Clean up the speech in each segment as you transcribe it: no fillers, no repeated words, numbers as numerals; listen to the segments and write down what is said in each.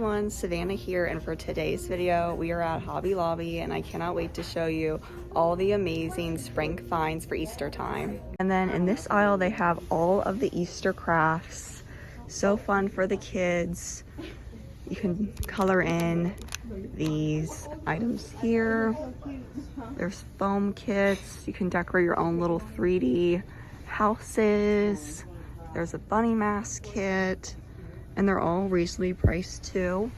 everyone, Savannah here, and for today's video we are at Hobby Lobby and I cannot wait to show you all the amazing spring finds for Easter time. And then in this aisle they have all of the Easter crafts. So fun for the kids. You can color in these items here. There's foam kits. You can decorate your own little 3D houses. There's a bunny mask kit. And they're all reasonably priced too.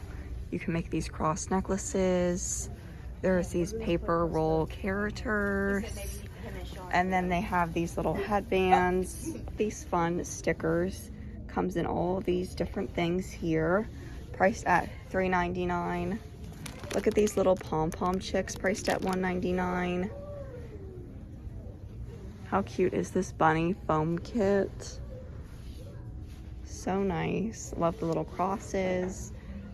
You can make these cross necklaces. There's these paper roll characters. And then they have these little headbands, these fun stickers. Comes in all these different things here, priced at $3.99. Look at these little pom-pom chicks priced at $1.99. How cute is this bunny foam kit? So nice. Love the little crosses.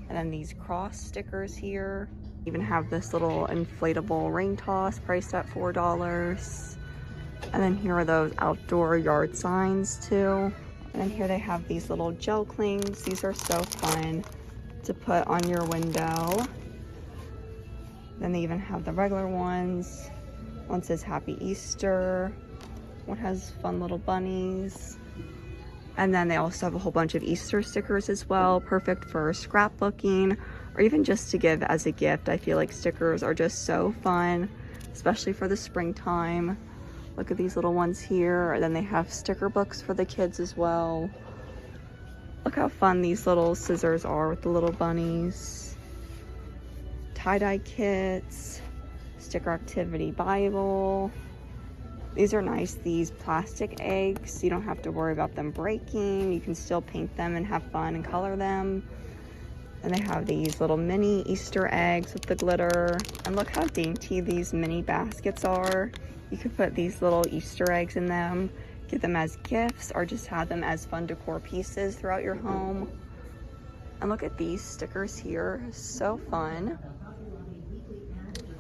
And then these cross stickers here. Even have this little inflatable ring toss priced at $4. And then here are those outdoor yard signs too. And then here they have these little gel clings. These are so fun to put on your window. Then they even have the regular ones. One says Happy Easter. One has fun little bunnies. And then they also have a whole bunch of Easter stickers as well, perfect for scrapbooking or even just to give as a gift. I feel like stickers are just so fun, especially for the springtime. Look at these little ones here. And then they have sticker books for the kids as well. Look how fun these little scissors are with the little bunnies. Tie-dye kits, sticker activity Bible. These are nice, these plastic eggs. You don't have to worry about them breaking. You can still paint them and have fun and color them. And they have these little mini Easter eggs with the glitter. And look how dainty these mini baskets are. You could put these little Easter eggs in them, give them as gifts, or just have them as fun decor pieces throughout your home. And look at these stickers here, so fun.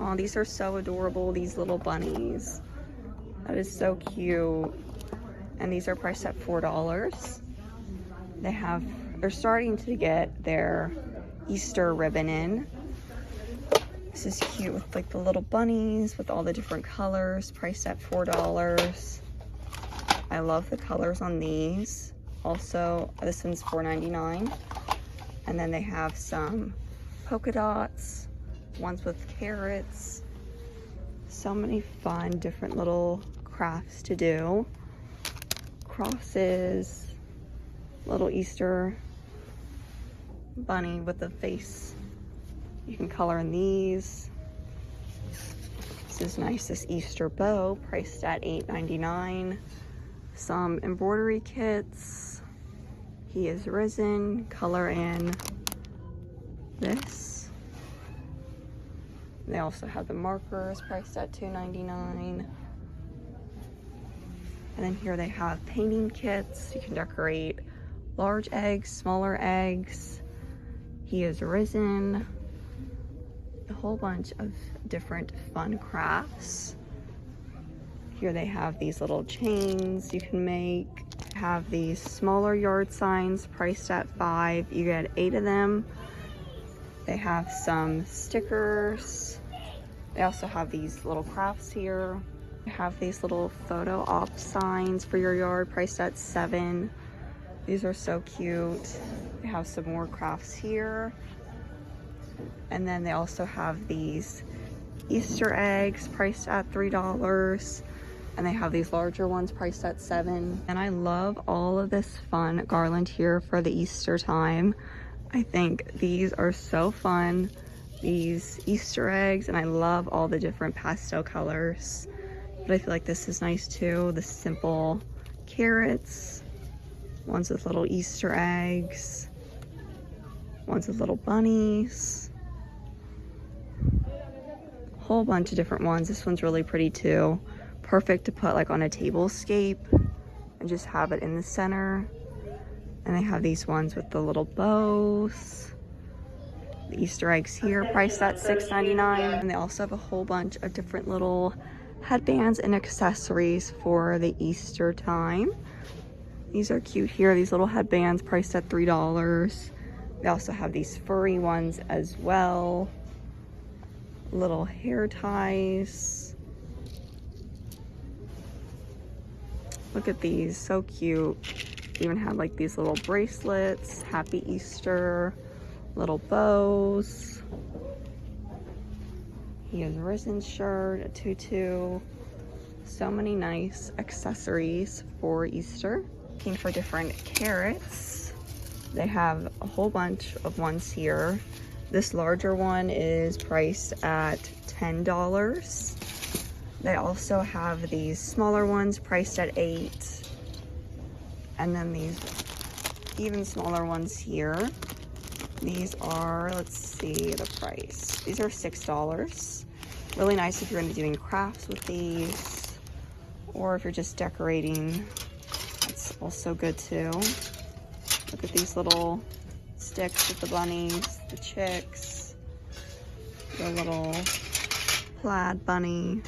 Oh, these are so adorable, these little bunnies. That is so cute. And these are priced at $4. They're starting to get their Easter ribbon in. This is cute with like the little bunnies with all the different colors, priced at $4. I love the colors on these. Also, this one's $4.99. And then they have some polka dots, ones with carrots. So many fun, different little crafts to do. Crosses, little Easter bunny with a face. You can color in these. This is nice, this Easter bow, priced at $8.99. Some embroidery kits. He is risen, color in this. They also have the markers priced at $2.99. And then here they have painting kits. You can decorate large eggs, smaller eggs. He is risen. A whole bunch of different fun crafts. Here they have these little chains you can make. Have these smaller yard signs priced at $5. You get 8 of them. They have some stickers. They also have these little crafts here. They have these little photo op signs for your yard priced at $7. These are so cute. They have some more crafts here. And then they also have these Easter eggs priced at $3. And they have these larger ones priced at $7. And I love all of this fun garland here for the Easter time. I think these are so fun, these Easter eggs, and I love all the different pastel colors. But I feel like this is nice too, the simple carrots, ones with little Easter eggs, ones with little bunnies. Whole bunch of different ones. This one's really pretty too. Perfect to put like on a tablescape and just have it in the center. And they have these ones with the little bows. The Easter eggs here priced at $6.99. And they also have a whole bunch of different little headbands and accessories for the Easter time. These are cute here. These little headbands priced at $3. They also have these furry ones as well. Little hair ties. Look at these, so cute. Even have like these little bracelets, Happy Easter, little bows. He has a risen shirt, a tutu. So many nice accessories for Easter. Looking for different carrots. They have a whole bunch of ones here. This larger one is priced at $10. They also have these smaller ones priced at $8. And then these even smaller ones here. These are, let's see the price. These are $6. Really nice if you're gonna be doing crafts with these, or if you're just decorating, it's also good too. Look at these little sticks with the bunnies, the chicks, the little plaid bunny.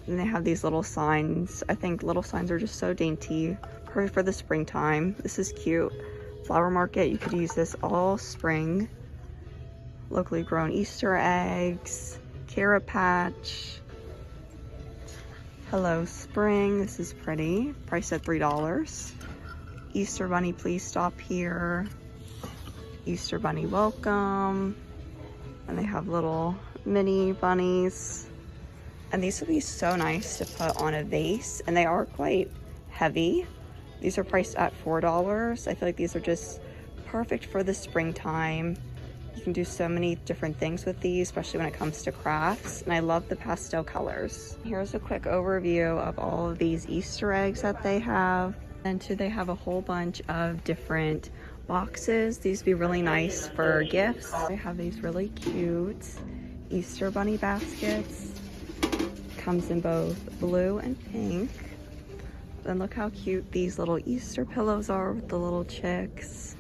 And they have these little signs. I think little signs are just so dainty, perfect for the springtime. This is cute. Flower market, you could use this all spring. Locally grown Easter eggs, carrot patch. Hello Spring, this is pretty, priced at $3. Easter bunny, please stop here. Easter bunny, welcome. And they have little mini bunnies. And these would be so nice to put on a vase, and they are quite heavy. These are priced at $4. I feel like these are just perfect for the springtime. You can do so many different things with these, especially when it comes to crafts. And I love the pastel colors. Here's a quick overview of all of these Easter eggs that they have. And too, they have a whole bunch of different boxes. These would be really nice for gifts. They have these really cute Easter bunny baskets. Comes in both blue and pink. Then look how cute these little Easter pillows are with the little chicks.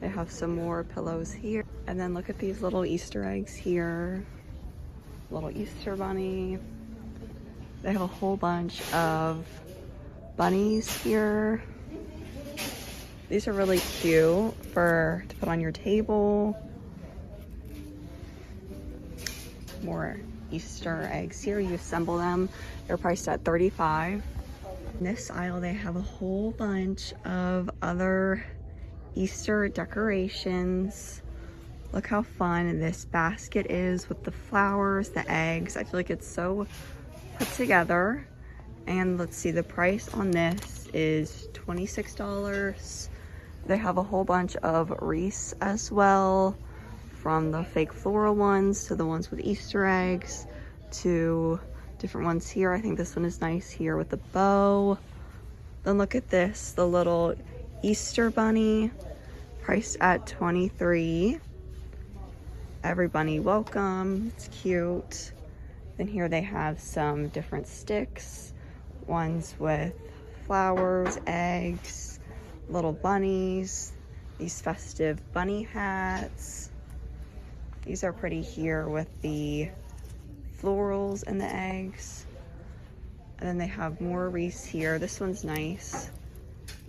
They have some more pillows here. And then look at these little Easter eggs here. Little Easter bunny. They have a whole bunch of bunnies here. These are really cute to put on your table. More Easter eggs here. You assemble them. They're priced at $35. In this aisle, they have a whole bunch of other Easter decorations. Look how fun this basket is with the flowers, the eggs. I feel like it's so put together. And let's see, the price on this is $26. They have a whole bunch of wreaths as well, from the fake floral ones to the ones with Easter eggs to different ones here. I think this one is nice here with the bow. Then look at this, the little Easter bunny, priced at $23. Every bunny welcome, it's cute. Then here they have some different sticks, ones with flowers, eggs, little bunnies, these festive bunny hats. These are pretty here with the florals and the eggs. And then they have more wreaths here. This one's nice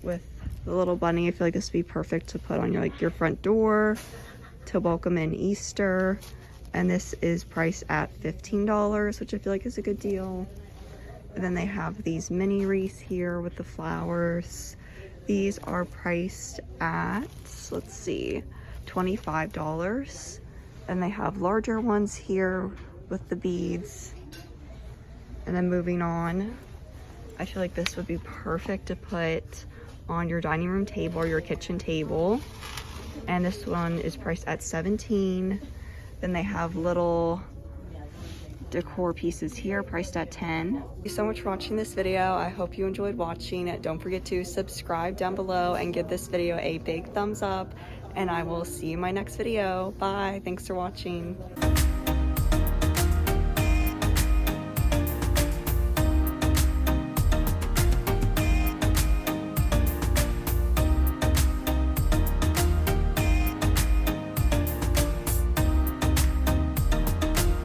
with the little bunny. I feel like this would be perfect to put on your front door to welcome in Easter. And this is priced at $15, which I feel like is a good deal. And then they have these mini wreaths here with the flowers. These are priced at, let's see, $25. And they have larger ones here with the beads. And then moving on, I feel like this would be perfect to put on your dining room table or your kitchen table. And this one is priced at $17. Then they have little decor pieces here priced at $10. Thank you so much for watching this video. I hope you enjoyed watching it. Don't forget to subscribe down below and give this video a big thumbs up. And I will see you in my next video. Bye. Thanks for watching.